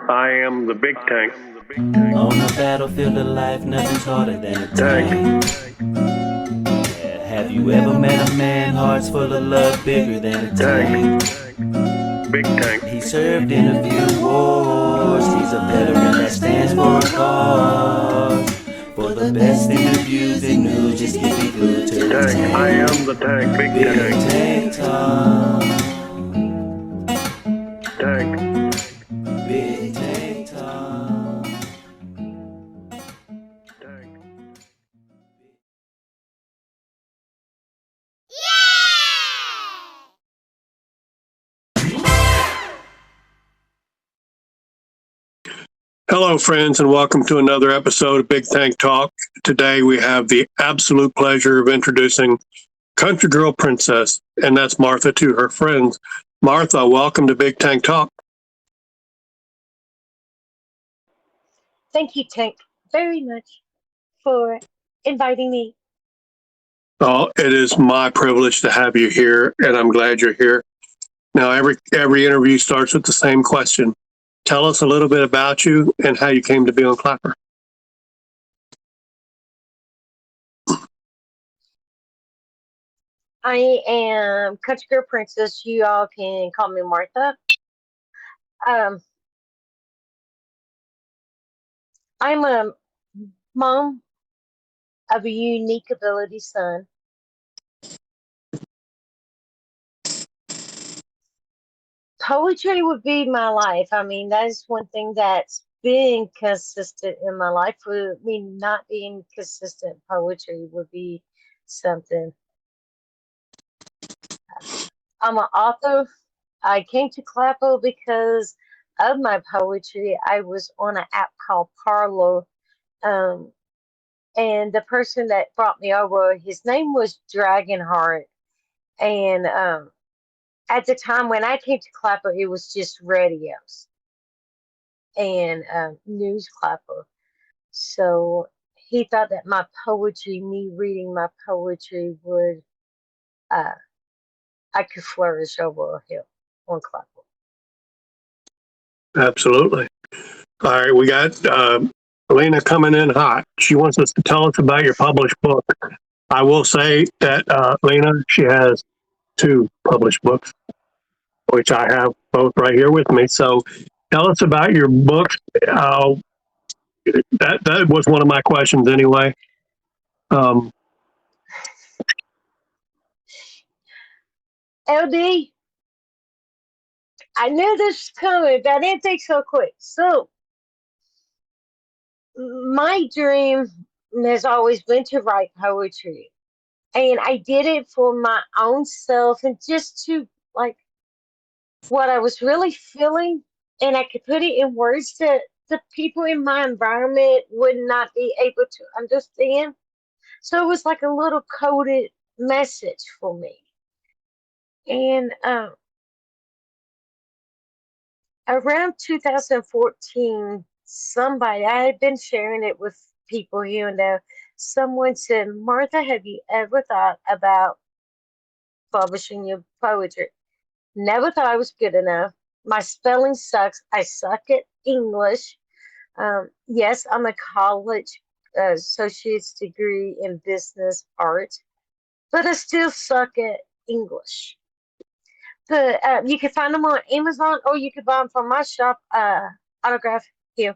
I am the big tank. On the battlefield of life, nothing's harder than a tank. Yeah, have you ever met a man, hearts full of love, bigger than a tank? Big tank. He served in a few wars, he's a veteran that stands for a cause. For the best interviews and news, just keep it glued to the Tank. I tank. am the tank. Big Big tank. Tank Talk. Tank. Big Tank Talk. Tank. Hello, friends, and welcome to another episode of Big Tank Talk. Today, we have the absolute pleasure of introducing Country Girl Princess, and that's Martha to her friends. Martha, welcome to Big Tank Talk. Thank you, Tank, very much for inviting me. Oh, it is my privilege to have you here, and I'm glad you're here. Now, every interview starts with the same question. Tell us a little bit about you and how you came to be on Clapper. I am Country Girl Princess. You all can call me Martha. I'm a mom of a unique ability son. Poetry would be my life. I mean, that is one thing that's been consistent in my life. For me, not being consistent, poetry would be something. I'm an author. I came to Clapper because of my poetry. I was on an app called Parlo, and the person that brought me over, his name was Dragonheart. And at the time when I came to Clapper, it was just radios and news Clapper. So he thought that my poetry, me reading my poetry, would uh, I could flourish over a hill on Clapper. Absolutely. All right, we got Lena coming in hot. She wants us to tell us about your published book. I will say that Lena, she has 2 published books, which I have both right here with me. So tell us about your books. That was one of my questions anyway. LD, I knew this was coming, but I didn't think so quick. So my dream has always been to write poetry. And I did it for my own self and just to like what I was really feeling, and I could put it in words that the people in my environment would not be able to understand. So it was like a little coded message for me. And around 2014, somebody, I had been sharing it with people here and there. Someone said, Martha, have you ever thought about publishing your poetry? Never thought I was good enough. My spelling sucks. I suck at English. Yes, I'm a college associate's degree in business art, but I still suck at English. But you can find them on Amazon, or you can buy them from my shop, autograph here.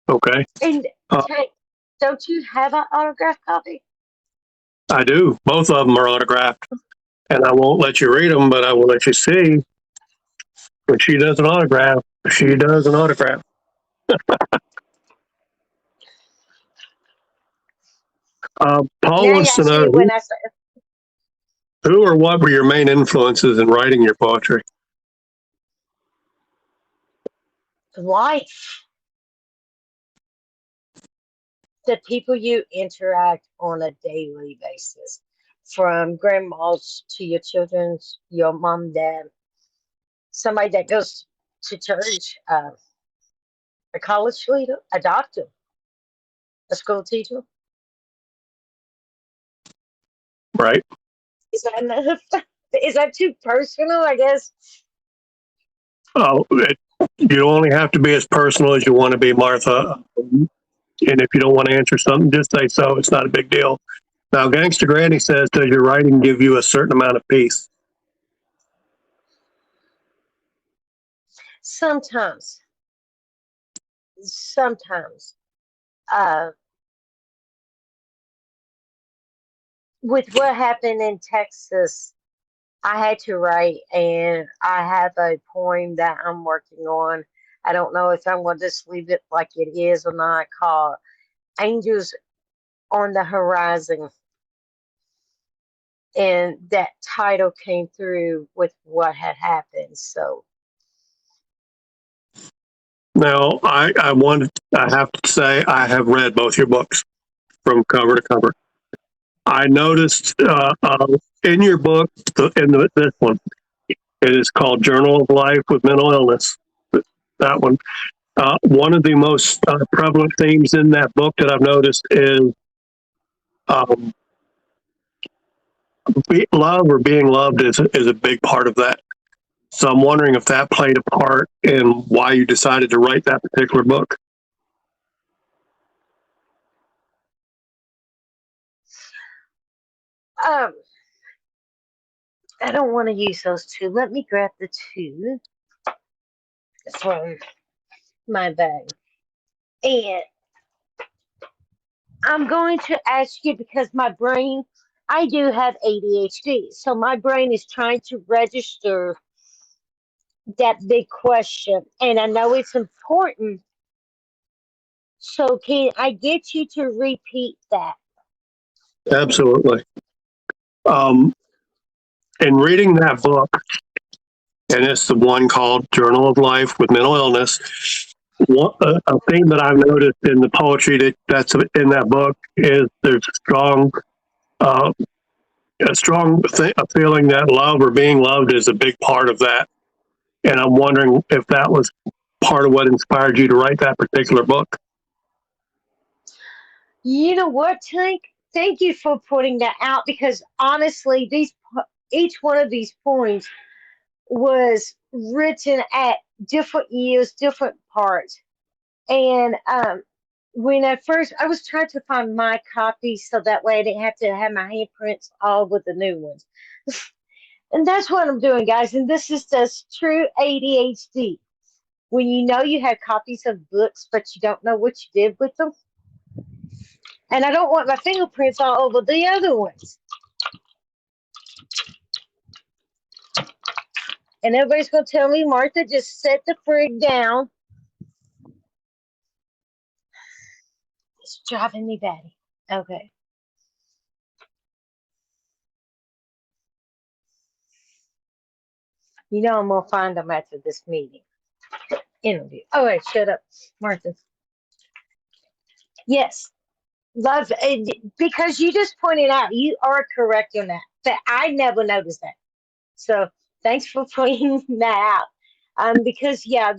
Okay. And Uh, Tank, don't you have an autograph copy? I do. Both of them are autographed. And I won't let you read them, but I will let you see. When she does an autograph, she does an autograph. Paul Now you wants to ask know me when I say who or what were your main influences in writing your poetry? life, the people you interact on a daily basis, from grandmas to your children's, your mom, dad, somebody that goes to church, a college leader, a doctor, a school teacher. Right. Is that enough? Is that too personal? I guess. You only have to be as personal as you want to be, Martha. And if you don't want to answer something, just say so. It's not a big deal. Now, Gangsta Granny says, does your writing give you a certain amount of peace? Sometimes, sometimes, uh, with what happened in Texas, I had to write, and I have a poem that I'm working on. I don't know if I'm going to just leave it like it is or not, called Angels on the Horizon. And that title came through with what had happened. So, Now, I have to say, I have read both your books from cover to cover. I noticed in your book, this one, it is called Journal of Life with Mental Illness. That one. One of the most prevalent themes in that book that I've noticed is um, love, or being loved is a big part of that. So I'm wondering if that played a part in why you decided to write that particular book. um, I don't want to use those two. Let me grab the two from my bag. And I'm going to ask you because my brain, I do have ADHD. So my brain is trying to register that big question. And I know it's important. So can I get you to repeat that? Absolutely. Um, in reading that book, and it's the one called Journal of Life with Mental Illness, a theme that I've noticed in the poetry that's in that book is there's uh, a feeling that love or being loved is a big part of that. And I'm wondering if that was part of what inspired you to write that particular book. You know what, Tank? Thank you for putting that out because honestly, each one of these poems was written at different years, different parts. And when I was trying to find my copy so that way I didn't have to have my handprints all with the new ones. And that's what I'm doing, guys. And this is just true ADHD. When you know you have copies of books, but you don't know what you did with them. And I don't want my fingerprints all over the other ones. And everybody's going to tell me, Martha, just set the frig down. It's driving me batty. Okay. You know I'm going to find them after this meeting. Interview. All right, shut up, Martha. Yes. Love, because you just pointed out, you are correct on that. But I never noticed that. So thanks for pointing that out. Because, yeah,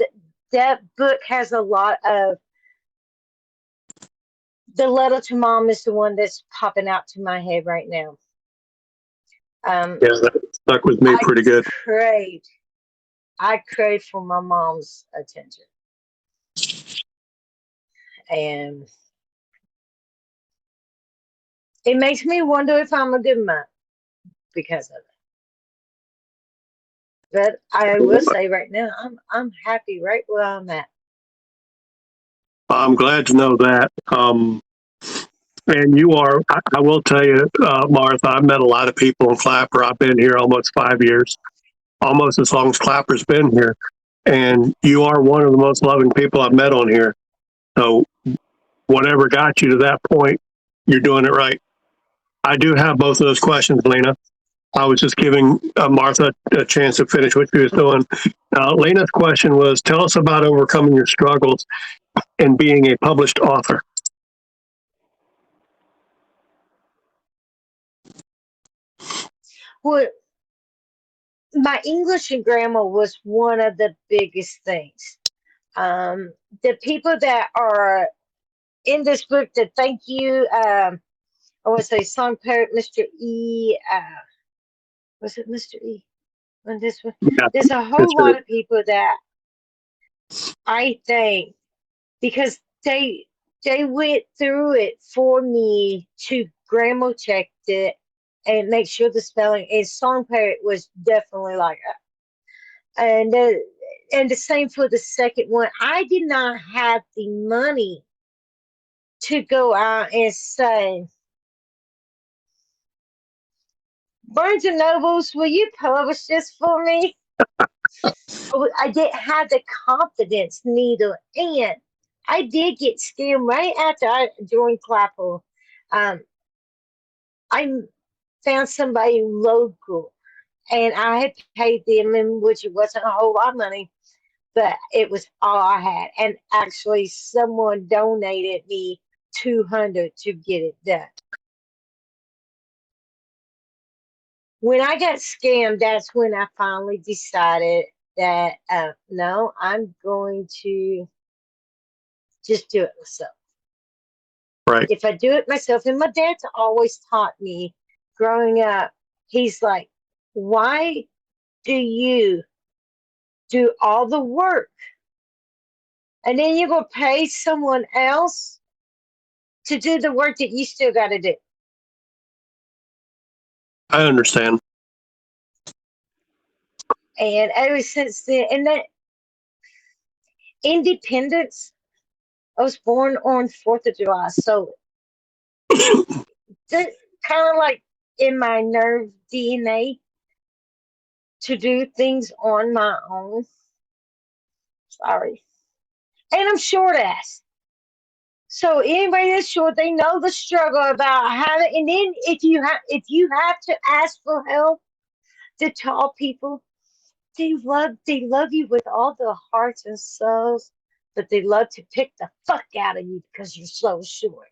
that book has a lot of, the letter to mom is the one that's popping out to my head right now. Yeah, that stuck with me pretty good. I craved for my mom's attention. And it makes me wonder if I'm a good mom because of it. But I will say right now, I'm happy right where I'm at. I'm glad to know that. And you are, I will tell you, Martha, I've met a lot of people in Clapper. I've been here almost 5 years, almost as long as Clapper's been here. And you are one of the most loving people I've met on here. So whatever got you to that point, you're doing it right. I do have both of those questions, Lena. I was just giving Martha a chance to finish what she was doing. Lena's question was, tell us about overcoming your struggles and being a published author. Well, my English and grammar was one of the biggest things. The people that are in this book, that thank you. I want to say song poet, Mr. E. Was it Mr. E? And this one, Yeah, there's a it's whole lot of people that I think because they went through it for me to grammar check it and make sure the spelling and song parrot was definitely like that. And the same for the second one. I did not have the money to go out and say, Barnes and Nobles, will you publish this for me? I didn't have the confidence neither, and I did get scammed right after I joined Clapper. Um, I found somebody local, and I had paid them, and which it wasn't a whole lot of money, but it was all I had. And actually, someone donated me 200 to get it done. When I got scammed, that's when I finally decided that no, I'm going to just do it myself. right. If I do it myself, and my dad's always taught me growing up, he's like, why do you do all the work and then you're going to pay someone else to do the work that you still got to do? I understand. And ever since then, and that independence, I was born on 4th of July. So that kind of like in my nerve DNA to do things on my own. Sorry. And I'm short ass. So anybody that's short, they know the struggle about how to. And then if you have to ask for help, the tall people, they love you with all their hearts and souls, but they love to pick the fuck out of you because you're so short.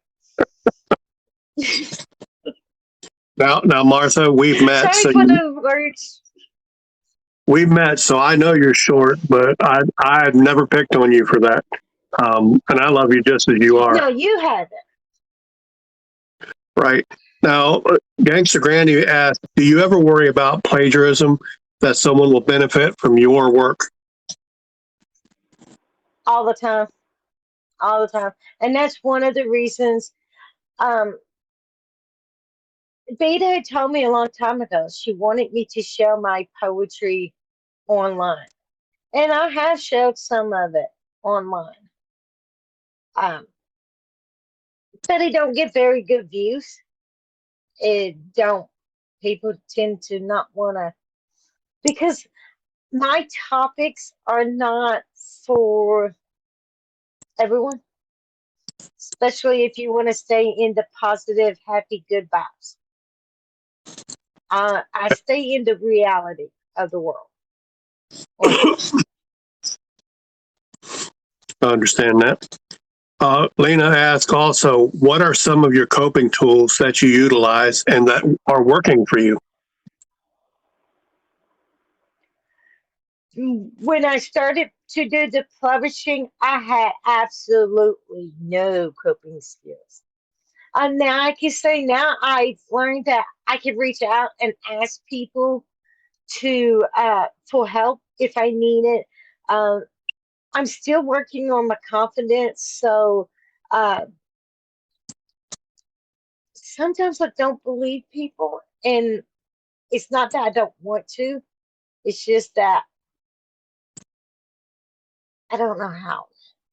Now, Martha, we've met, Sorry so for the words. we've met, so I know you're short, but I've never picked on you for that. And I love you just as you are. No, you haven't. Right. Now, Gangster Granny asked, do you ever worry about plagiarism, that someone will benefit from your work? All the time. All the time. And that's one of the reasons um Beta had told me a long time ago she wanted me to share my poetry online. And I have shared some of it online. Um, but it don't get very good views. It don't. People tend to not want to because my topics are not for everyone, especially if you want to stay in the positive, happy, good vibes. I stay in the reality of the world on here. I understand that. Lena asked also, what are some of your coping tools that you utilize and that are working for you? When I started to do the publishing, I had absolutely no coping skills. Now I can say now I've learned that I can reach out and ask people to for help if I need it. Um, I'm still working on my confidence, so uh, sometimes I don't believe people, and it's not that I don't want to. It's just that I don't know how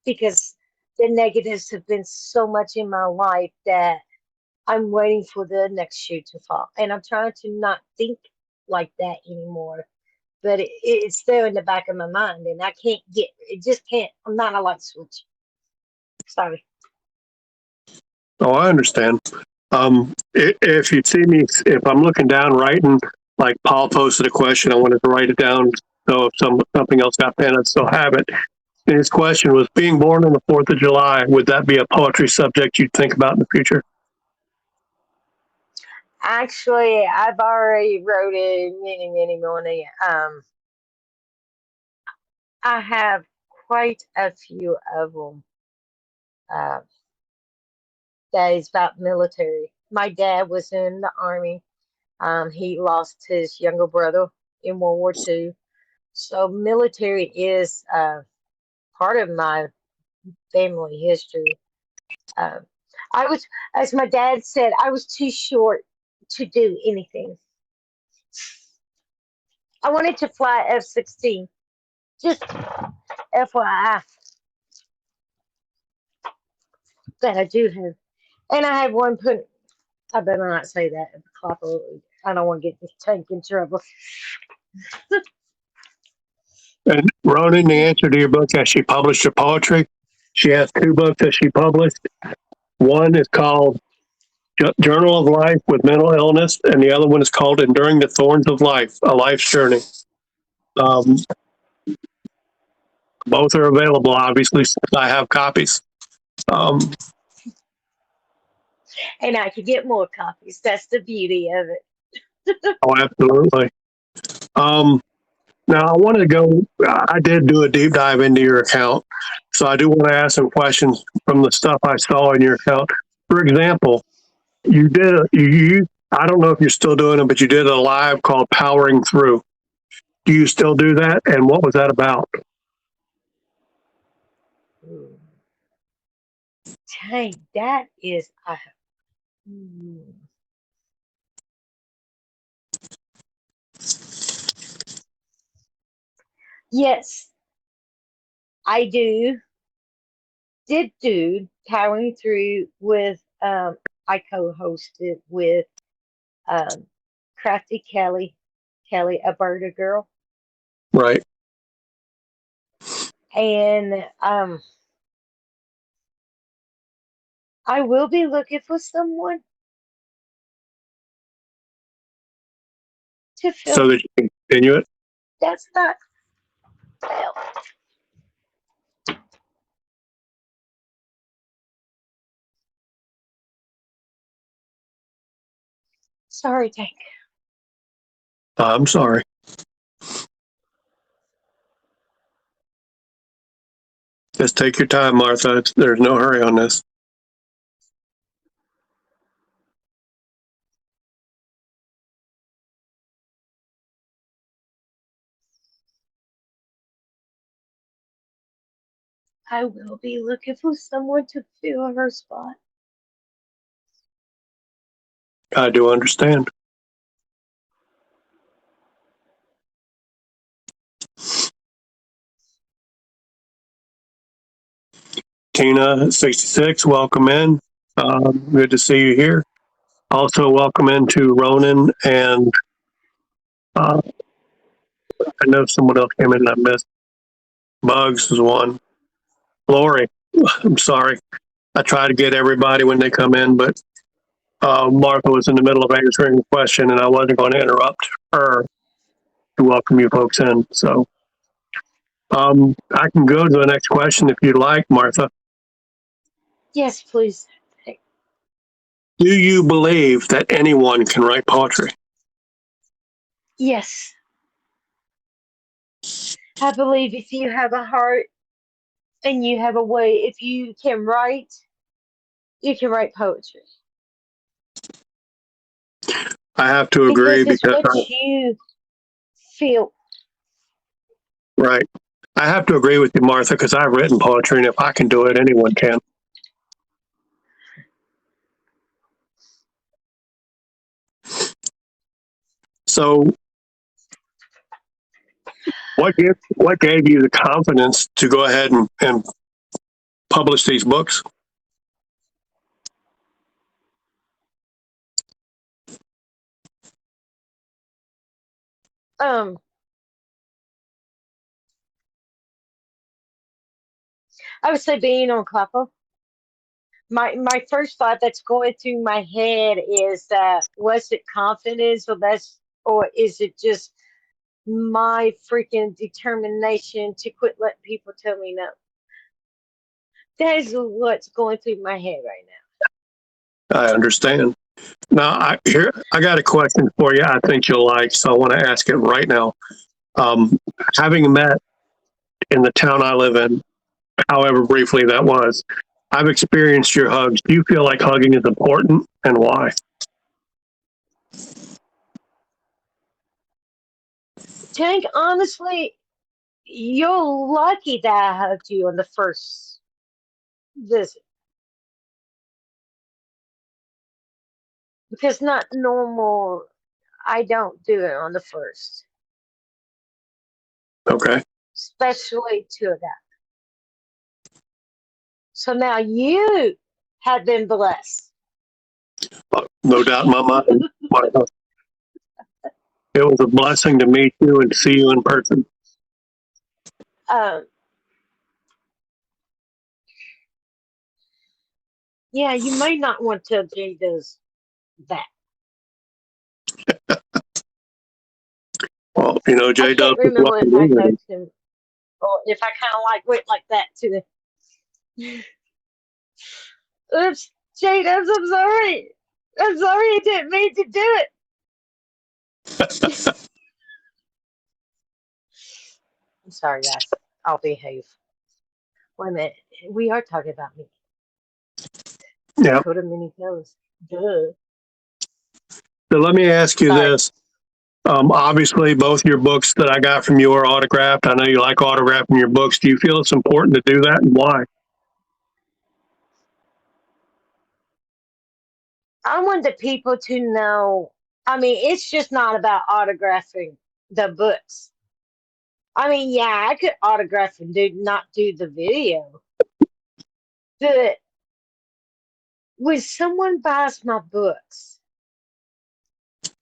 because the negatives have been so much in my life that I'm waiting for the next shoe to fall. And I'm trying to not think like that anymore. But it's there in the back of my mind and I can't get it, just can't. I'm not a light switch. Sorry. Oh, I understand. If you see me, if I'm looking down writing, like Paul posted a question, I wanted to write it down. So if something else got pinned, I'd still have it. And his question was, being born on the 4th of July, would that be a poetry subject you'd think about in the future? Actually, I've already wrote it many morning. I have quite a few of them. Uh, that is about military. My dad was in the army. He lost his younger brother in World War II. So military is part of my family history. Uh, I was, as my dad said, I was too short to do anything. I wanted to fly F-16. Just FYI, that I do have. And I have one put. I better not say that at the clock. I don't want to get the tank in trouble. And Ronan, the answer to your book, has she published her poetry? She has 2 books that she published. One is called Journal of Life with Mental Illness, and the other one is called Enduring the Thorns of Life, A Life's Journey. Um, both are available, obviously, since I have copies. Um, And I could get more copies. That's the beauty of it. oh, absolutely. Um, now, I want to go, I did do a deep dive into your account, so I do want to ask some questions from the stuff I saw in your account. For example, I don't know if you're still doing it, but you did a live called Powering Through. Do you still do that? And what was that about? Dang, that is a. mm. Yes, I did do Powering Through with, I co-hosted with um, Crafty Kelly, a birder girl. Right. And I will be looking for someone to So fill. that you can continue it? That's not. Well, sorry, Tank. I'm sorry. Just take your time, Martha. There's no hurry on this. I will be looking for someone to fill her spot. I do understand. Tina, 66, welcome in. Good to see you here. Also, welcome into Ronan, and I know someone else came in and I missed. Bugs is one. Lori, I'm sorry. I try to get everybody when they come in, but Martha was in the middle of answering the question, and I wasn't going to interrupt her to welcome you folks in. So I can go to the next question if you'd like, Martha. Yes, please. Do you believe that anyone can write poetry? Yes. I believe if you have a heart and you have a way, if you can write, you can write poetry. I have to agree Because it's because what you feel. right. I have to agree with you, Martha, because I've written poetry, and if I can do it, anyone can. So, what gave you the confidence to go ahead and publish these books? Um, I would say being on Clapper. My first thought that's going through my head is that was it confidence or is it just my freaking determination to quit letting people tell me no? That is what's going through my head right now. I understand. Now, I got a question for you. I think you'll like, so I want to ask it right now. Um, Having met in the town I live in, however briefly that was, I've experienced your hugs. Do you feel like hugging is important, and why? Tank, honestly, you're lucky that I hugged you on the first visit. Because not normal, I don't do it on the first. Okay. Especially to a guy. So now you have been blessed. No doubt in my mind. It was a blessing to meet you and see you in person. Um, yeah, you may not want to tell Jay does that. Well, I J can't Dub is remember if welcome to I visit him. hugged him or if I kind of like went like that to the. Oops, Jay Dubs, I'm sorry. I'm sorry, I didn't mean to do it. I'm sorry, guys. I'll behave. Wait a minute. We are talking about me. Yeah. Coat of many colors. Duh. So let me ask you Sorry. this. Obviously, both your books that I got from you are autographed. I know you like autographing your books. Do you feel it's important to do that, and why? I want the people to know. I mean, it's just not about autographing the books. I mean, yeah, I could autograph and not do the video, but when someone buys my books,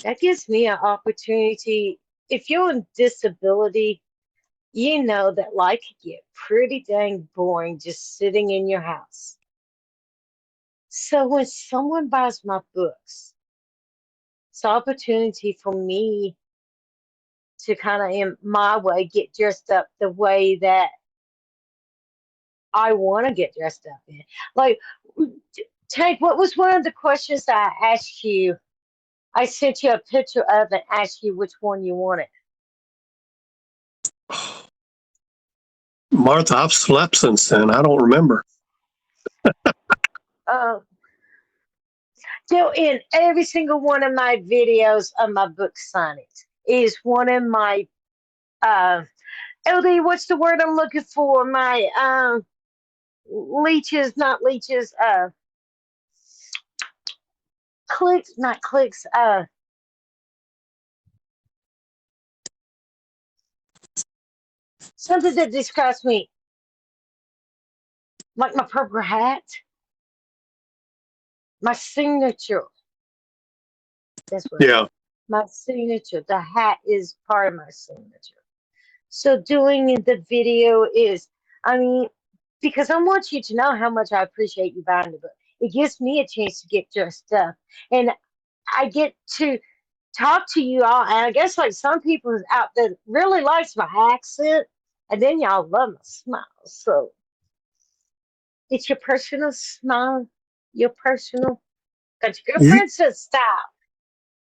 that gives me an opportunity. If you're on disability, you know that life can get pretty dang boring just sitting in your house. So when someone buys my books, it's an opportunity for me to kind of, in my way, get dressed up the way that I want to get dressed up in. Like, Tank, what was one of the questions that I asked you? I sent you a picture of and asked you which one you wanted. Martha, I've slept since then. I don't remember. Uh, so in every single one of my videos of my book signings is one of my LD. What's the word I'm looking for? My leeches, not leeches. Clicks, not clicks. Something that describes me, like my purple hat, my signature. That's what Yeah. my signature. The hat is part of my signature. So doing the video is, I mean, because I want you to know how much I appreciate you buying the book. It gives me a chance to get dressed up, and I get to talk to you all. And I guess like some people out there really likes my accent, and then y'all love my smile. So it's your personal smile, your personal. Got your You, girlfriend says style.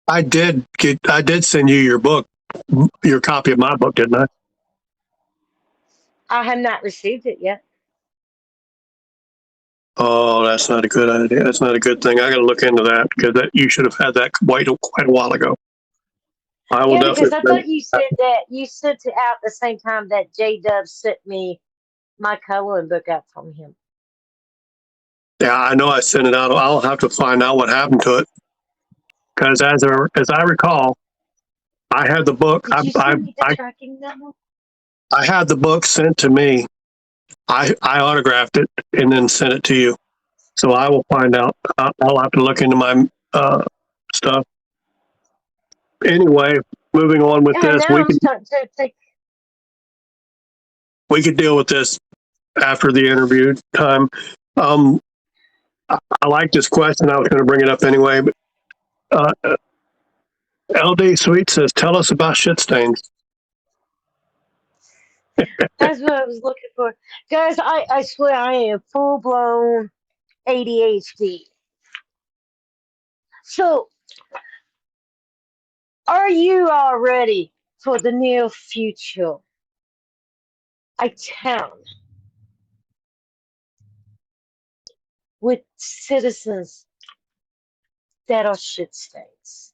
I did send you your book, your copy of my book, didn't I? I have not received it yet. Oh, that's not a good idea. That's not a good thing. I got to look into that because you should have had that quite a while ago. I will Yeah, because definitely. I thought you said that you sent it out the same time that J Dub sent me my coloring book out from him. Yeah, I know I sent it out. I'll have to find out what happened to it because as I recall, I had the book. Did you send me the tracking number? I had the book sent to me. I autographed it and then sent it to you. So I will find out. I'll have to look into my stuff. Anyway, moving on with Yeah, this, now I'm starting to think. we could deal with this after the interview time. Um, I like this question. I was going to bring it up anyway, but LD Sweet says, "Tell us about shit stains." That's what I was looking for. Guys, I swear I am full blown ADHD. So, are you all ready for the near future? A town with citizens that are shit stains.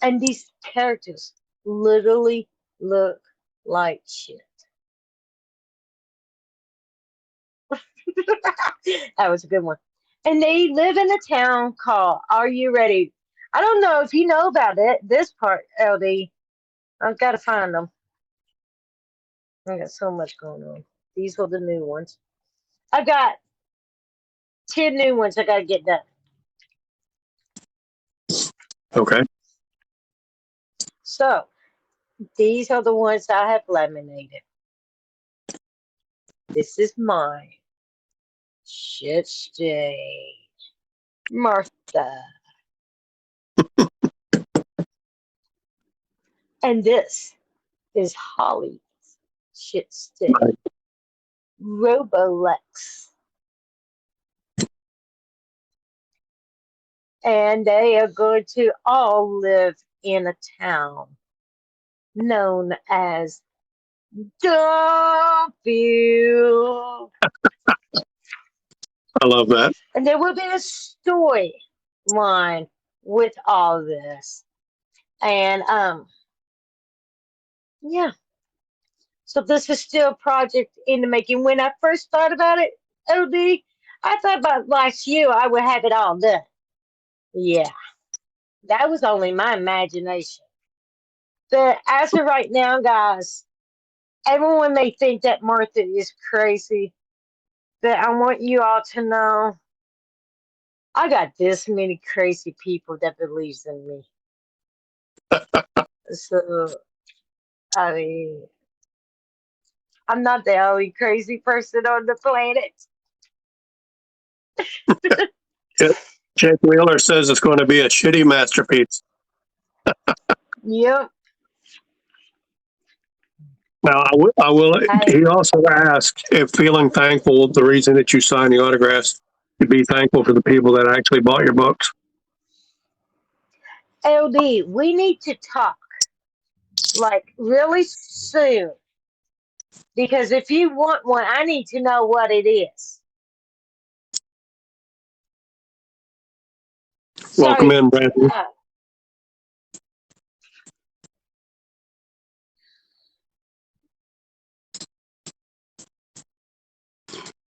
And these characters literally look like shit. That was a good one. And they live in a town called, are you ready? I don't know if you know about it, this part, LD. I've got to find them. I got so much going on. These are the new ones. I got 10 new ones I got to get done. Okay. So these are the ones I have laminated. This is mine. Shit stain. Martha. And this is Holly's shit stain. Right. Robolex. And they are going to all live in a town known as Dumpville. I love that. And there will be a storyline with all this. And yeah. So this is still a project in the making. When I first thought about it, LD, I thought about last year I would have it all done. Yeah. That was only my imagination. But as of right now, guys, everyone may think that Martha is crazy, but I want you all to know I got this many crazy people that believes in me. So I mean, I'm not the only crazy person on the planet. Jake Wheeler says it's going to be a shitty masterpiece. Yep. Now, I will. He also asked if feeling thankful, the reason that you signed the autographs, to be thankful for the people that actually bought your books. LD, we need to talk like really soon because if you want one, I need to know what it is. Welcome Sorry. in, Brandon.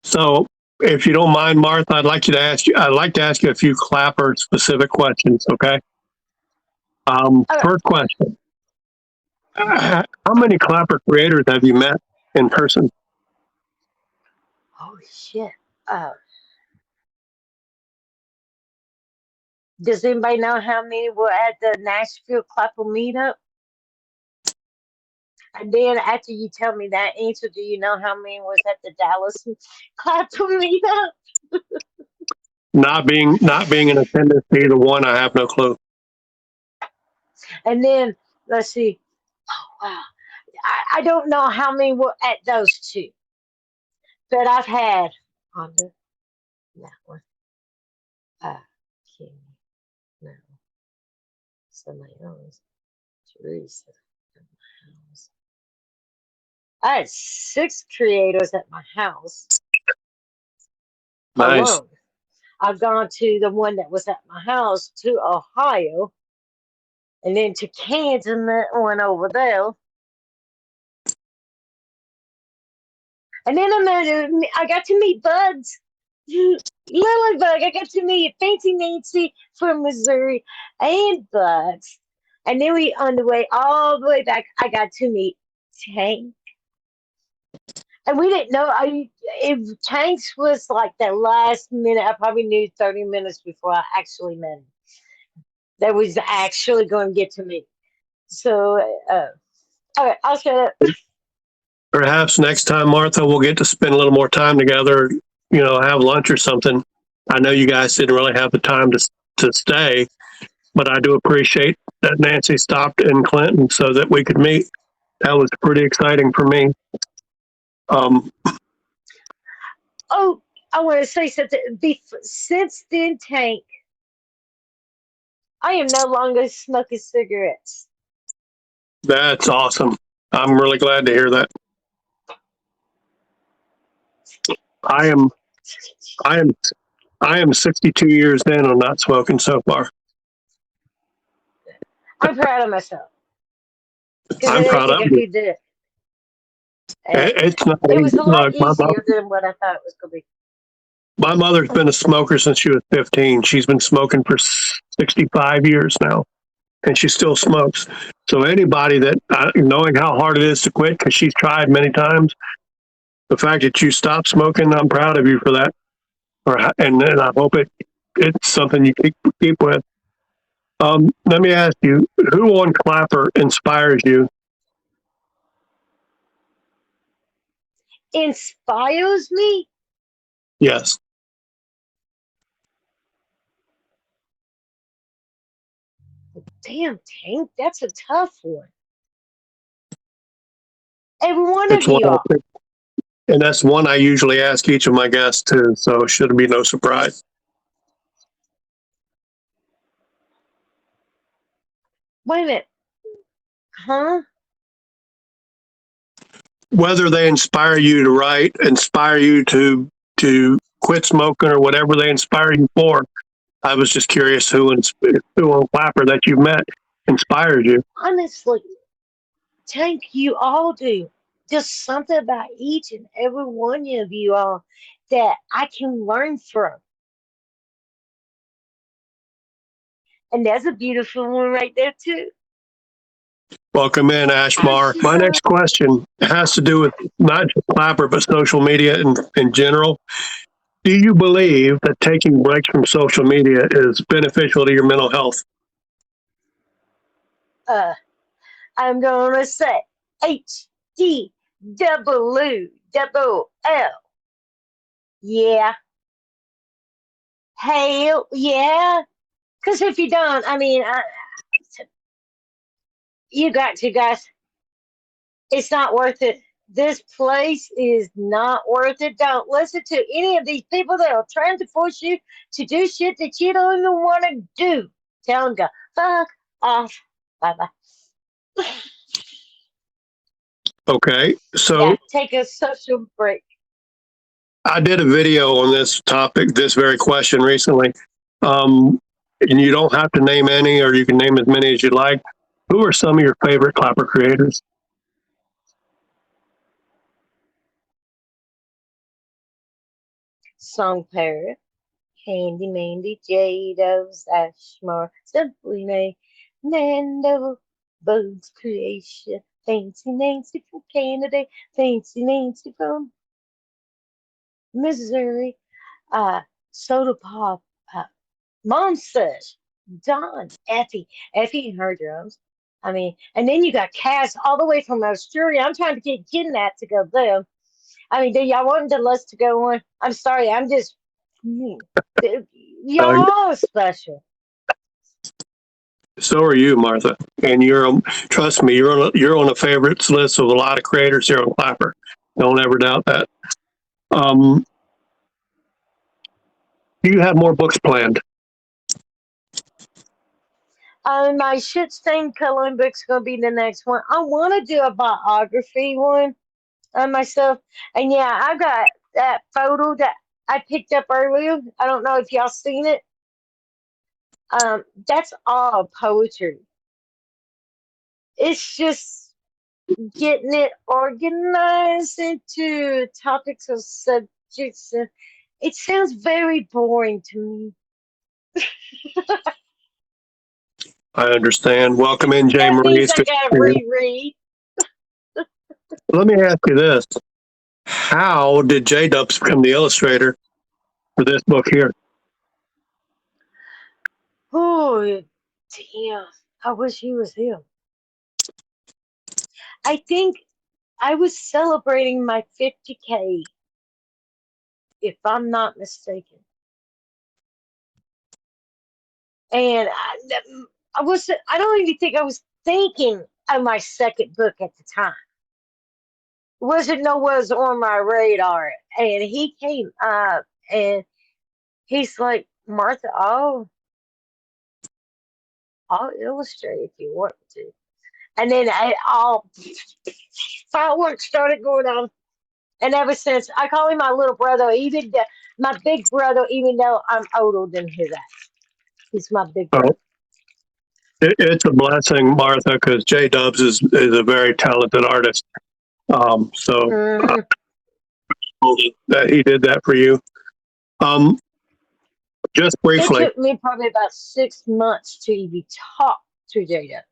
So, if you don't mind, Martha, I'd like to ask you a few Clapper specific questions. Okay. First question: how many Clapper creators have you met in person? Oh shit. Does anybody know how many were at the Nashville Clapper meetup? And then after you tell me that answer, do you know how many was at the Dallas Clapper meetup? Not being in attendance to either one, I have no clue. And then let's see. Oh wow. I don't know how many were at those two. But I've had Honda, that one. King, no. Somebody else. Teresa at my house. I had 6 creators at my house Nice. alone. I've gone to the one that was at my house to Ohio and then to Kansas and that one over there. And then I got to meet Buds. Lily Bug. I got to meet Fancy Nancy from Missouri and Bugs. And then we on the way all the way back, I got to meet Tank. And we didn't know if Tanks was like the last minute. I probably knew 30 minutes before I actually met him. That was actually going to get to me. So, all right, I'll shut up. Perhaps next time, Martha, we'll get to spend a little more time together. You know, have lunch or something. I know you guys didn't really have the time to stay, but I do appreciate that Nancy stopped in Clinton so that we could meet. That was pretty exciting for me. Oh, I want to say something. Since then, Tank, I am no longer smoking cigarettes. That's awesome. I'm really glad to hear that. I am 62 years in on not smoking so far. I'm proud of myself. because I I'm didn't proud think of I you. could do it. And It's not it easy. was a lot Look, easier than what I thought it was going to be. my mother's been a smoker since she was 15. She's been smoking for 65 years now, and she still smokes. So anybody that, knowing how hard it is to quit, because she's tried many times, the fact that you stopped smoking, I'm proud of you for that. And I hope it's something you keep with. Let me ask you, who on Clapper inspires you? Inspires me? Yes. Damn, Tank, that's a tough one. Every one of It's one you all. and that's one I usually ask each of my guests too, so it should be no surprise. Wait a minute. Huh? Whether they inspire you to write, inspire you to quit smoking, or whatever they inspire you for. I was just curious who on Clapper that you've met inspired you. Honestly, Tank, you all do. Just something about each and every one of you all that I can learn from. And that's a beautiful one right there, too. Welcome in, I Ashmar. just, My next question has to do with not just Clapper, but social media in general. Do you believe that taking breaks from social media is beneficial to your mental health? uh, I'm going to say HDWL. Yeah. Hell, yeah. Because if you don't, I mean, you got to, guys. It's not worth it. This place is not worth it. Don't listen to any of these people that are trying to force you to do shit that you don't even want to do. Tell them go fuck off. Bye bye. Okay, Yeah, so take a social break. I did a video on this topic, this very question recently. And you don't have to name any, or you can name as many as you like. Who are some of your favorite Clapper creators? Song Parrot, Handy Mandy, Jados, Ashmore, Simply May, Nando, Bugs Creation, Fancy Nancy from Canada, Fancy Nancy from Missouri, uh, Soda Pop, uh, Mom says, Don, Effie and her drums. I mean, and then you got Cass all the way from Australia. I'm trying to get kidnapped to go there. I mean, do y'all want the list to go on? I'm sorry, I'm just, Uh, y'all are special. so are you, Martha. And trust me, you're on a favorites list of a lot of creators here on Clapper. Don't ever doubt that. Um, do you have more books planned? My shit stained coloring book's gonna be the next one. I want to do a biography one on myself, and yeah, I got that photo that I picked up earlier. I don't know if y'all seen it. That's all poetry. It's just getting it organized into topics or subjects. It sounds very boring to me. I understand. Welcome in, Jay That Marie. means It's I good to gotta see you. reread. Let me ask you this. How did J Dubs become the illustrator for this book here? Oh, damn. I wish he was him. I think I was celebrating my 50K, if I'm not mistaken. And I don't even think I was thinking of my second book at the time. Wasn't no was on my radar. And he came up and he's like, Martha, I'll illustrate if you want to. And then all fireworks started going on. And ever since, I call him my little brother, my big brother, even though I'm older than his age. He's my big Oh, brother. It's a blessing, Martha, because J Dubs is a very talented artist. So Mm, that he did that for you. Um, just it briefly, took me probably about 6 months to even talk to Jada.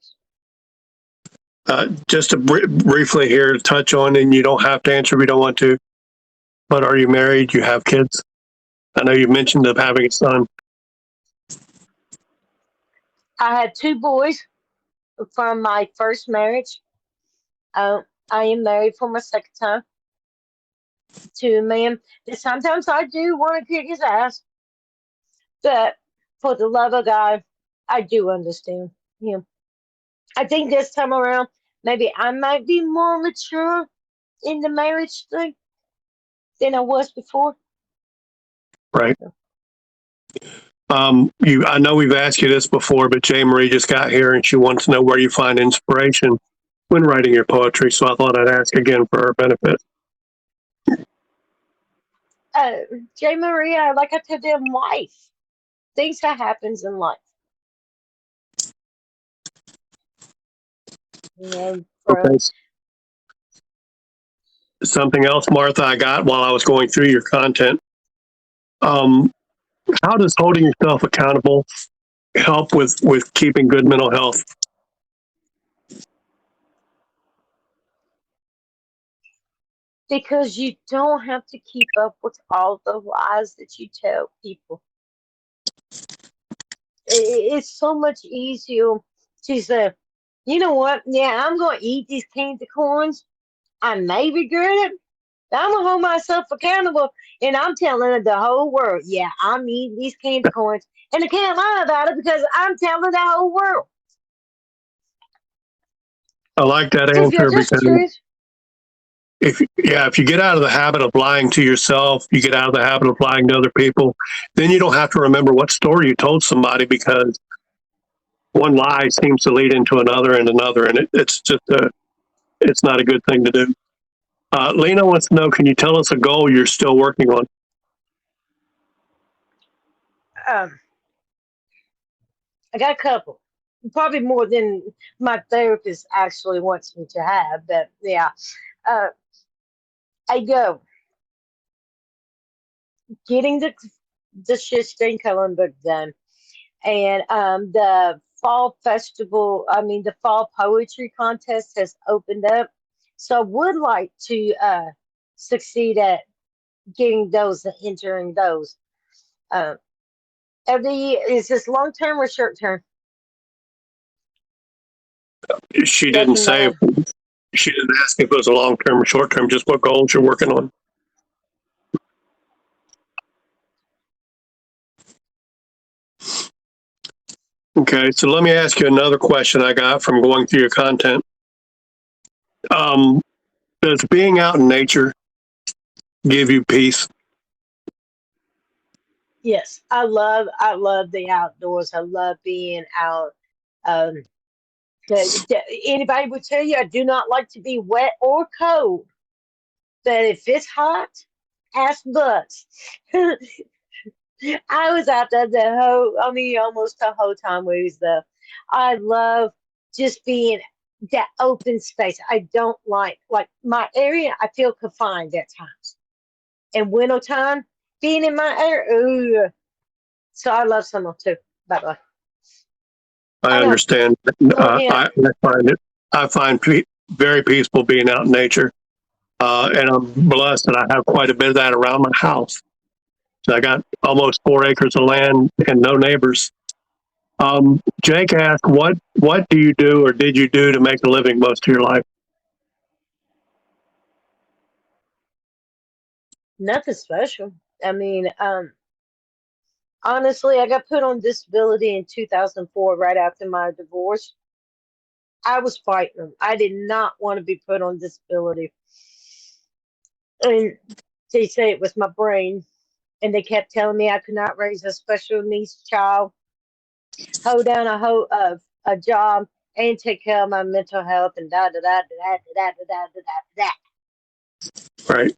just to briefly here to touch on, and you don't have to answer if you don't want to. But are you married? You have kids? I know you mentioned of having a son. I had 2 boys from my first marriage. I am married for my second time to a man that sometimes I do want to kick his ass, but for the love of God, I do understand him. I think this time around, maybe I might be more mature in the marriage thing than I was before. Right. I know we've asked you this before, but Jay Marie just got here and she wants to know where you find inspiration when writing your poetry. So I thought I'd ask again for her benefit. Uh, Jay Maria, like I told them, life, things that happens in life. You know, Okay. from Something else, Martha, I got while I was going through your content. Um, how does holding yourself accountable help with keeping good mental health? because you don't have to keep up with all the lies that you tell people. It's so much easier to say, you know what? Yeah, I'm going to eat these candy corns. I may regret it. I'm going to hold myself accountable. And I'm telling the whole world, yeah, I'm eating these candy corns. And I can't lie about it because I'm telling the whole world. I like that It's answer just because truth. if you get out of the habit of lying to yourself, you get out of the habit of lying to other people, then you don't have to remember what story you told somebody because one lie seems to lead into another and another, and it's not a good thing to do. Lena wants to know, can you tell us a goal you're still working on? Um, I got a couple. Probably more than my therapist actually wants me to have, but yeah. Uh, I go getting the Shit Cullen book done, and the fall festival. I mean, the fall poetry contest has opened up, so I would like to succeed at getting those and entering those. Uh, every year, is this long term or short term? She didn't Lucky say, man. she didn't ask if it was a long term or short term, just what goals you're working on. Okay, so let me ask you another question I got from going through your content. Um, does being out in nature give you peace? Yes, I love the outdoors. I love being out. Um, anybody would tell you I do not like to be wet or cold, but if it's hot, ask Butts. I was out there the whole, I mean, almost the whole time we was there. I love just being that open space. I don't like my area. I feel confined at times. And winter time, being in my area, ooh. So I love summer too. By the way, I I know. understand. Go ahead. I find very peaceful being out in nature, and I'm blessed that I have quite a bit of that around my house. So I got almost 4 acres of land and no neighbors. Jake asked, what do you do or did you do to make a living most of your life? Nothing special. I mean, honestly, I got put on disability in 2004, right after my divorce. I was fighting them. I did not want to be put on disability. And they say it was my brain. And they kept telling me I could not raise a special needs child, hold down a job, and take care of my mental health, and da da da da da da da da da da. Right.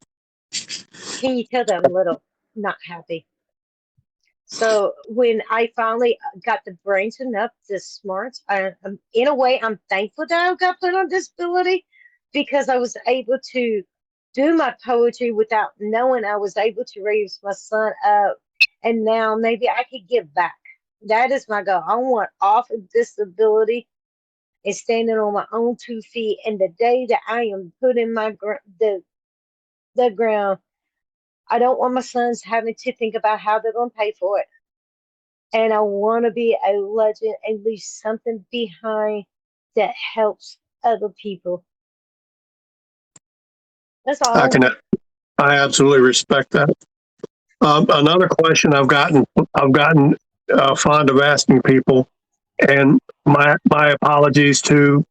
Can you tell that I'm a little not happy? So when I finally got the brains enough, the smarts, in a way, I'm thankful that I got put on disability because I was able to do my poetry without knowing I was able to raise my son up. And now maybe I could give back. That is my goal. I want off of disability and standing on my own 2 feet. And the day that I am put in the ground, I don't want my sons having to think about how they're going to pay for it. And I want to be a legend and leave something behind that helps other people. That's I all. can, I absolutely respect that. Another question I've gotten fond of asking people, and my apologies to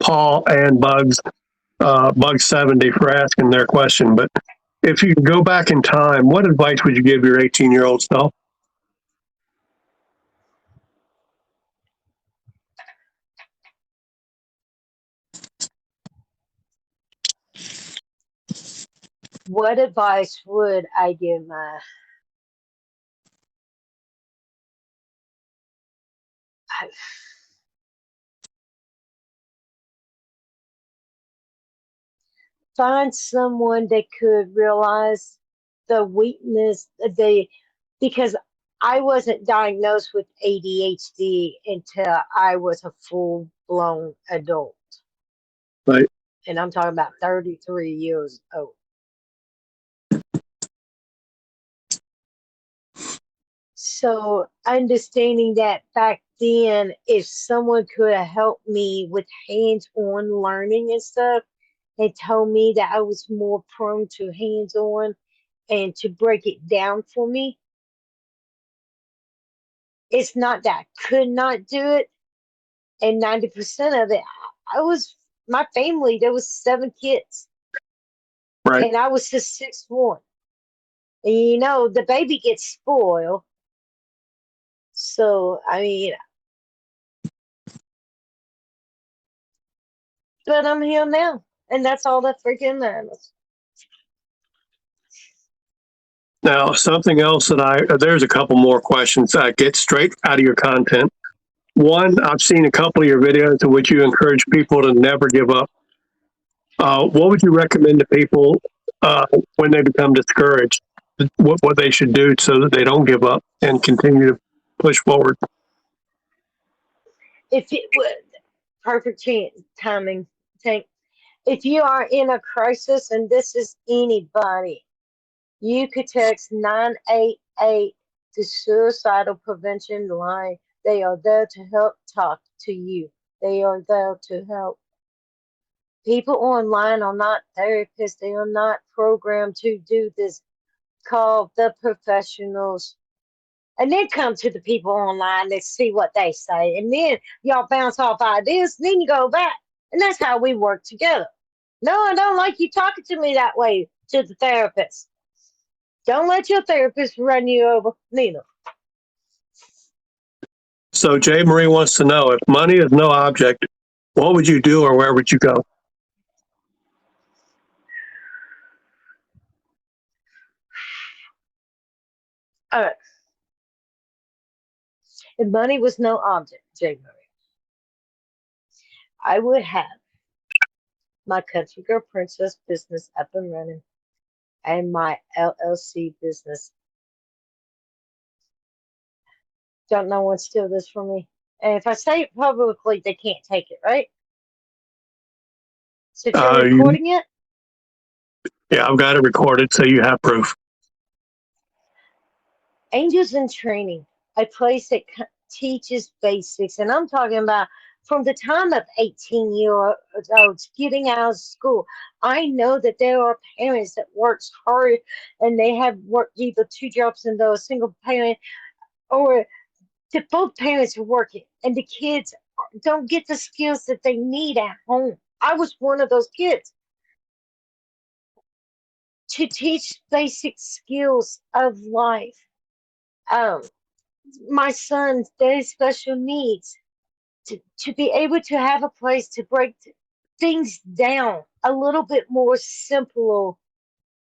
Paul and Bugs 70 for asking their question. But if you could go back in time, what advice would you give your 18-year-old self? What advice would I give my find someone that could realize the weakness because I wasn't diagnosed with ADHD until I was a full blown adult. Right. And I'm talking about 33 years old. So understanding that back then, if someone could have helped me with hands-on learning and stuff, and told me that I was more prone to hands-on and to break it down for me, it's not that I could not do it. And 90% of it, I was my family. There was 7 kids, Right. and I was the sixth one. And you know, the baby gets spoiled. So I mean, but I'm here now, and that's all that freaking matters. Now, something else that there's a couple more questions that get straight out of your content. One, I've seen a couple of your videos in which you encourage people to never give up. What would you recommend to people when they become discouraged? What they should do so that they don't give up and continue to push forward? If it would perfect chance timing, Tank. If you are in a crisis, and this is anybody, you could text 988, the suicidal prevention line. They are there to help talk to you. They are there to help. People online are not therapists. They are not programmed to do this. Call the professionals. And then come to the people online and see what they say. And then y'all bounce off ideas. And then you go back. And that's how we work together. No, I don't like you talking to me that way to the therapist. Don't let your therapist run you over, neither. So Jay Marie wants to know, if money is no object, what would you do or where would you go? All right. If money was no object, Jay Murray, I would have my Country Girl Princess business up and running and my LLC business. Don't no one steal this from me. And if I say it publicly, they can't take it, right? So if you're You, recording it, yeah, I've got it recorded, so you have proof. Angels in Training, a place that teaches basics. And I'm talking about from the time of 18-year-olds getting out of school. I know that there are parents that works hard and they have worked either 2 jobs and they're a single parent, or that both parents are working and the kids don't get the skills that they need at home. I was one of those kids. To teach basic skills of life. Um, my son's very special needs, to be able to have a place to break things down a little bit more simple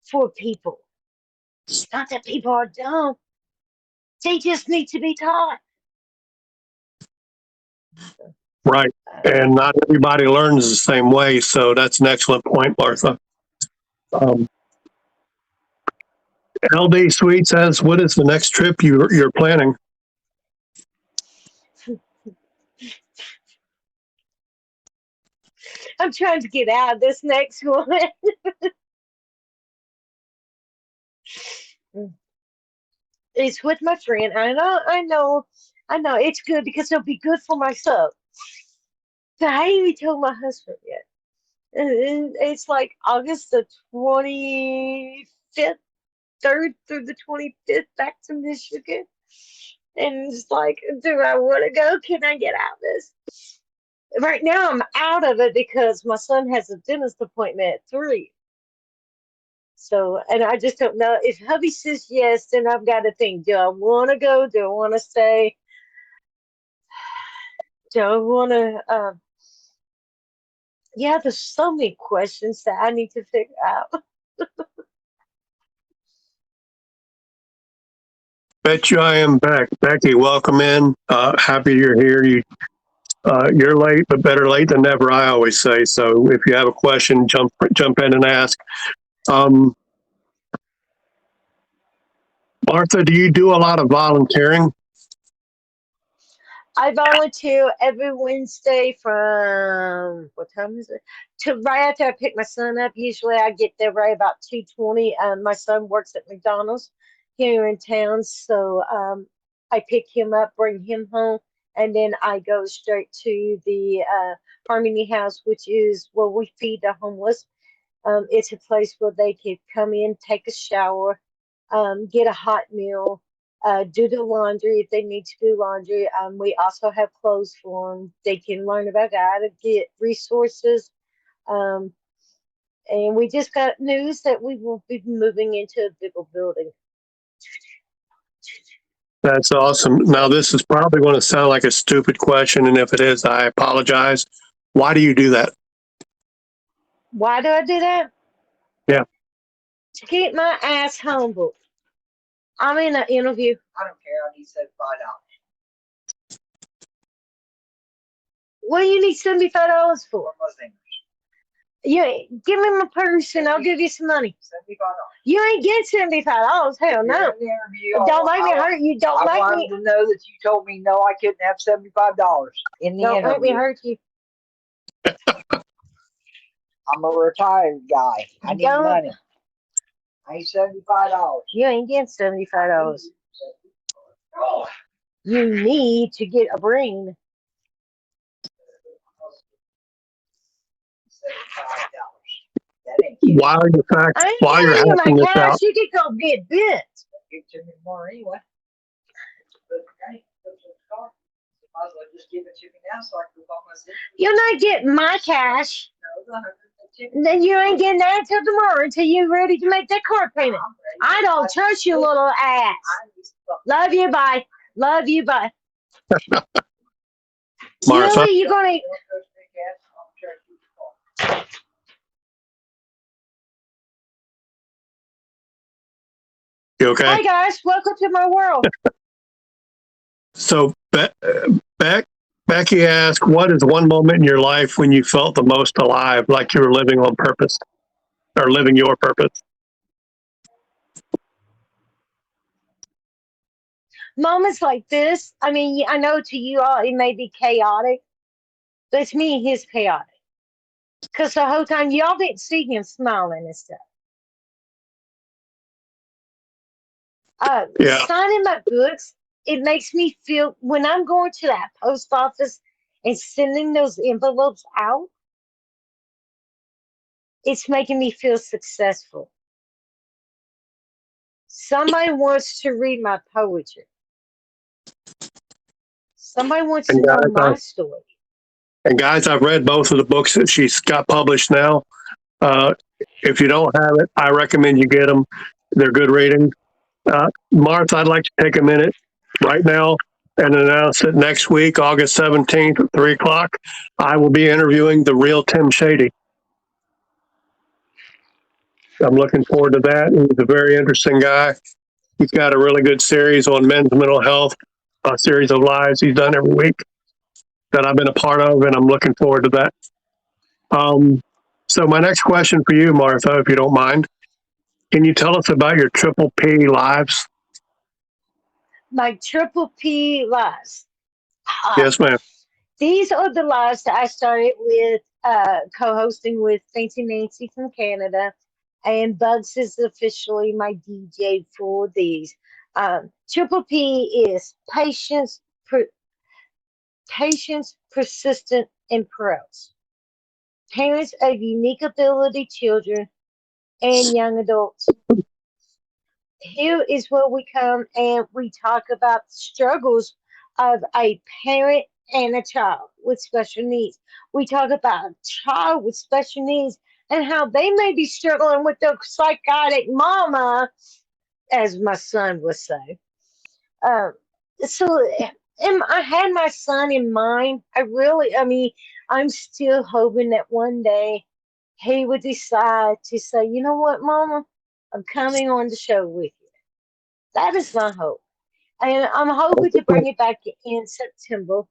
for people. Not that people are dumb, They just need to be taught. Right. And not everybody learns the same way. So that's an excellent point, Martha. LD Sweet says, what is the next trip you're planning? I'm trying to get out of this next one. It's with my friend. I know. It's good because it'll be good for myself. So I ain't even told my husband yet. And it's like August the 25th, 3rd through the 25th back to Michigan. And it's like, do I want to go? Can I get out of this? Right now, I'm out of it because my son has a dentist appointment at 3. So, and I just don't know. If hubby says yes, then I've got to think, do I want to go? Do I want to stay? Do I want to, yeah, there's so many questions that I need to figure out. Bet you I am back. Becky, welcome in. Happy you're here. You're late, but better late than never, I always say. So if you have a question, jump in and ask. Martha, do you do a lot of volunteering? I volunteer every Wednesday from what time is it? To right after I pick my son up. Usually I get there right about 2:20. My son works at McDonald's here in town, so I pick him up, bring him home, and then I go straight to the Harmony House, which is where we feed the homeless. It's a place where they can come in, take a shower, get a hot meal, do the laundry if they need to do laundry. We also have clothes for them. They can learn about how to get resources. Um, and we just got news that we will be moving into a bigger building. That's awesome. Now, this is probably going to sound like a stupid question, and if it is, I apologize. Why do you do that? Why do I do that? Yeah. To keep my ass humble. I'm in an interview. I don't care. I need $75. What do you need $75 for? For my fingers. You give me my purse and I'll give you some money. $75. You ain't get $75. Hell no. During the interview, Don't make me hurt you. Don't I make wanted me. to know that you told me no, I couldn't have $75 in the Don't make me interview. hurt you. I'm a retired guy. I need Don't. money. I need $75. You ain't getting $75. You need to get a brain. $75. That ain't kidding. While you're giving you my hashing this cash. out, You can go get bit. Give it to me tomorrow anyway. But hey, might as well just give it to me now so I can go on my zip. You're not getting my cash. No, the $150. Then you ain't getting that till tomorrow until you're ready to make that car payment. I don't trust you, little ass. Love you, bye. Love you, bye. Martha. Julie, you gonna? You okay? Hi guys, welcome to my world. So, Becky asked, what is one moment in your life when you felt the most alive, like you were living on purpose or living your purpose? Moments like this, I mean, I know to you all it may be chaotic, but to me, it's chaotic. Because the whole time, y'all didn't see him smiling and stuff. Yeah. Signing my books, it makes me feel, when I'm going to that post office and sending those envelopes out, it's making me feel successful. Somebody wants to read my poetry. Somebody wants to know my story. And guys, I've read both of the books that she's got published now. If you don't have it, I recommend you get them. They're good reading. Martha, I'd like to take a minute right now and announce that next week, August 17th at 3 o'clock, I will be interviewing the real Tim Shady. I'm looking forward to that. He's a very interesting guy. He's got a really good series on men's mental health, a series of lives he's done every week that I've been a part of, and I'm looking forward to that. So my next question for you, Martha, if you don't mind, can you tell us about your Triple P lives? My triple P lives. Yes, ma'am. These are the lives that I started with co-hosting with Fancy Nancy from Canada, and Bugs is officially my DJ for these. Triple P is patience, persistent, and pros. Parents of unique ability children and young adults. Here is where we come and we talk about the struggles of a parent and a child with special needs. We talk about a child with special needs and how they may be struggling with their psychotic mama, as my son would say. Uh, so I had my son in mind. I mean, I'm still hoping that one day he would decide to say, you know what, Mama, I'm coming on the show with you. That is my hope. And I'm hoping to bring it back in September.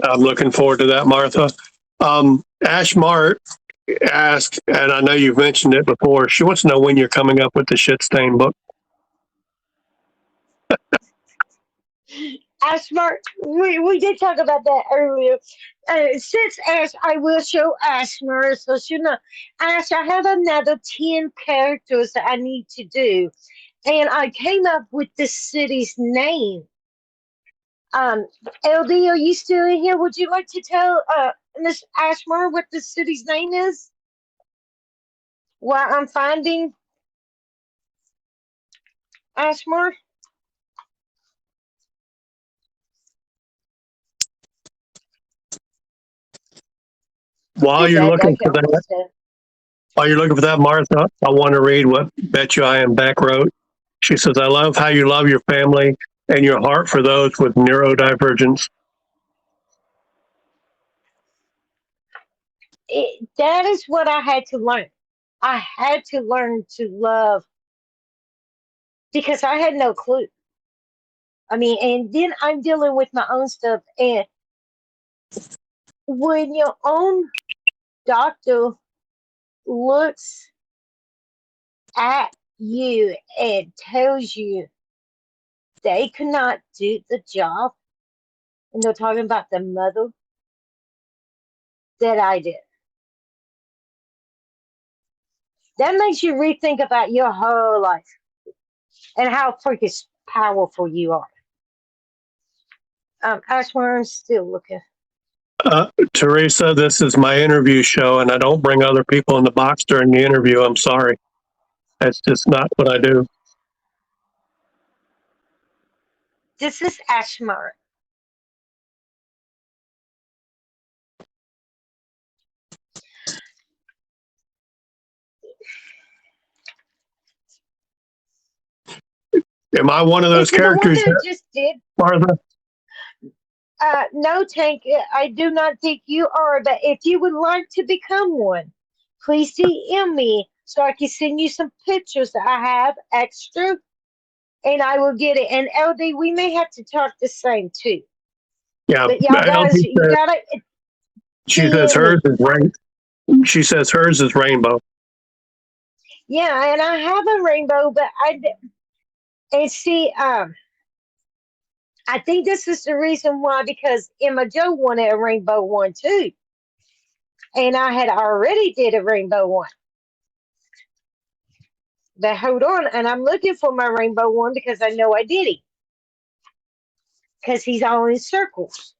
I'm looking forward to that, Martha. Ash Mart asked, and I know you've mentioned it before, she wants to know when you're coming up with the shit stain book. Ashmart, we did talk about that earlier. Since Ash, I will show Ashmart, so she know. Ash, I have another 10 characters that I need to do. And I came up with the city's name. LD, are you still in here? Would you like to tell Miss Ashmore what the city's name is? While I'm finding Ashmore? While Is you're that looking for that, okay? Martha, I want to read what Bet You I Am Beck wrote. She says, I love how you love your family and your heart for those with neurodivergence. That is what I had to learn. I had to learn to love because I had no clue. I mean, and then I'm dealing with my own stuff. And when your own doctor looks at you and tells you they could not do the job, and they're talking about the mother that I did, that makes you rethink about your whole life and how freaking powerful you are. Ashburn still looking. Teresa, this is my interview show, and I don't bring other people in the box during the interview. I'm sorry. That's just not what I do. This is Ashmar. Am I one of those Is it the one characters, that I just did? Martha? No, Tank, I do not think you are, but if you would like to become one, please DM me so I can send you some pictures that I have extra and I will get it. And LD, we may have to talk the same too. Yeah. But y'all guys, you gotta She says DM hers me. is She says hers is rainbow. Yeah, and I have a rainbow, but and see, I think this is the reason why, because Emma Joe wanted a rainbow one too. And I had already did a rainbow one. But hold on, and I'm looking for my rainbow one because I know I did it. Because he's all in circles.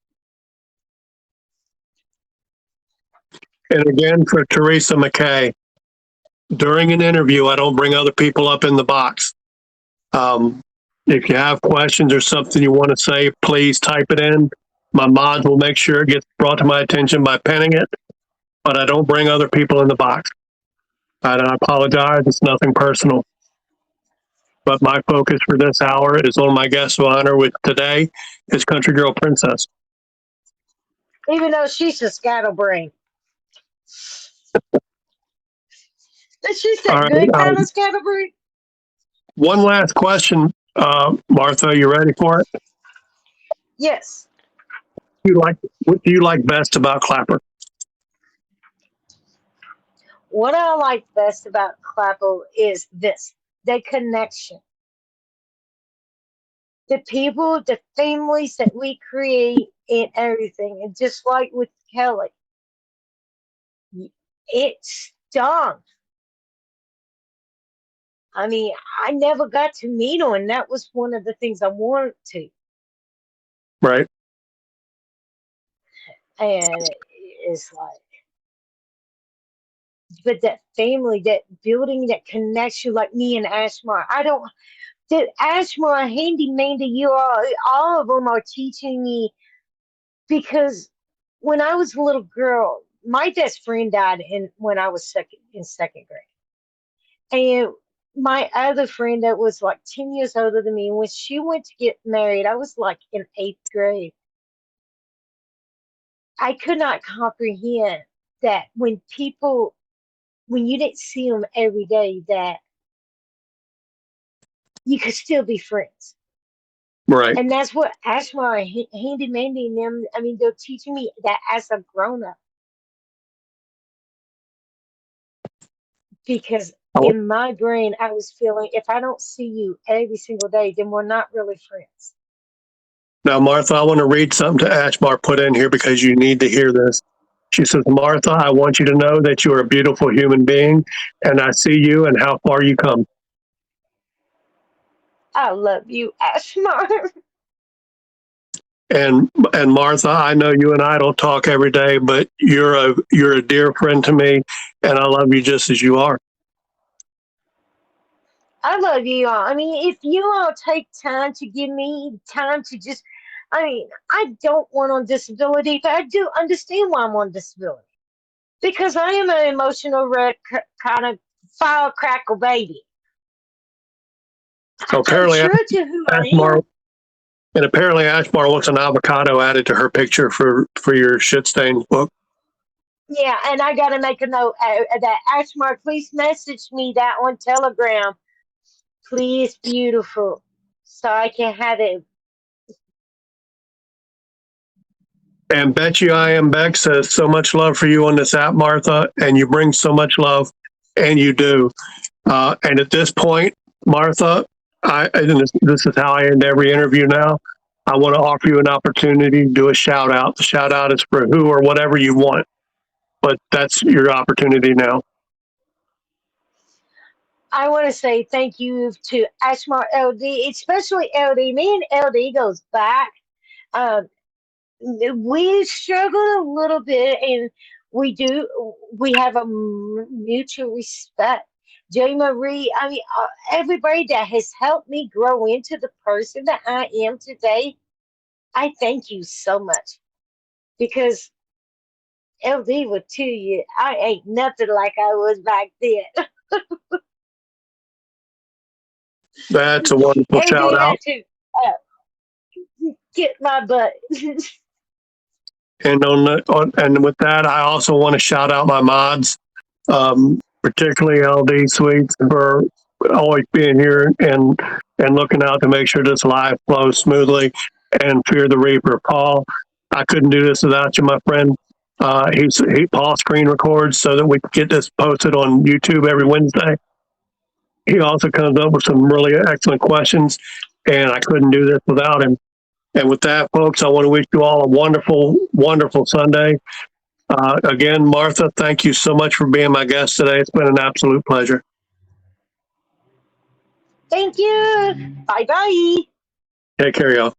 And again, for Teresa McKay, during an interview, I don't bring other people up in the box. If you have questions or something you want to say, please type it in. My mods will make sure it gets brought to my attention by penning it, but I don't bring other people in the box. And I apologize. It's nothing personal. But my focus for this hour is on my guest of honor, which today is Country Girl Princess. Even though she's a scatterbrain. That's just All that right. good kind of category. One last question, Martha. You ready for it? Yes. What do you like best about Clapper? What I like best about Clapple is this, the connection. The people, the families that we create and everything. And just like with Kelly, it stung. I mean, I never got to meet her, and that was one of the things I wanted to. Right. And it's like, but that family, that building, that connection, like me and Ashmar. I don't, that Ashmar, Handy Mandy, you all of them are teaching me because when I was a little girl, my best friend died when I was in second grade. And my other friend that was like 10 years older than me, when she went to get married, I was like in eighth grade. I could not comprehend that when you didn't see them every day, that you could still be friends. Right. And that's what Ashmar, Handy Mandy, and them, I mean, they're teaching me that as a grown up. Because Oh, in my brain, I was feeling if I don't see you every single day, then we're not really friends. now, Martha, I want to read something to Ashmar put in here because you need to hear this. She says, Martha, I want you to know that you are a beautiful human being, and I see you and how far you come. I love you, Ashmar. And Martha, I know you and I don't talk every day, but you're a dear friend to me, and I love you just as you are. I love you all. I mean, if you all take time to give me time to just, I mean, I don't want on disability, but I do understand why I'm on disability. Because I am an emotional wreck, kind of firecracker baby. So I'm apparently, true to who I Ashmar am. and apparently Ashmar wants an avocado added to her picture for your shit stained book. Yeah, and I got to make a note that Ashmar, please message me that on Telegram. Please, beautiful, so I can have it. And Bet You I Am Beck says so much love for you on this app, Martha, and you bring so much love, and you do. And at this point, Martha, and this is how I end every interview now. I want to offer you an opportunity to do a shout out. The shout out is for who or whatever you want, but that's your opportunity now. I want to say thank you to Ashmar LD, especially LD. Me and LD goes back. Um, we struggle a little bit, and we have a mutual respect. J. Marie, I mean, everybody that has helped me grow into the person that I am today, I thank you so much because LD would tell you I ain't nothing like I was back then. That's a wonderful shout LD out. had to get my butt. And and with that, I also want to shout out my mods, particularly LD Sweets for always being here and looking out to make sure this live flows smoothly. And Fear the Reaper, Paul, I couldn't do this without you, my friend. Paul screen records so that we can get this posted on YouTube every Wednesday. He also comes up with some really excellent questions, and I couldn't do this without him. And with that, folks, I want to wish you all a wonderful, wonderful Sunday. Again, Martha, thank you so much for being my guest today. It's been an absolute pleasure. Thank you. Bye bye. Take care, y'all.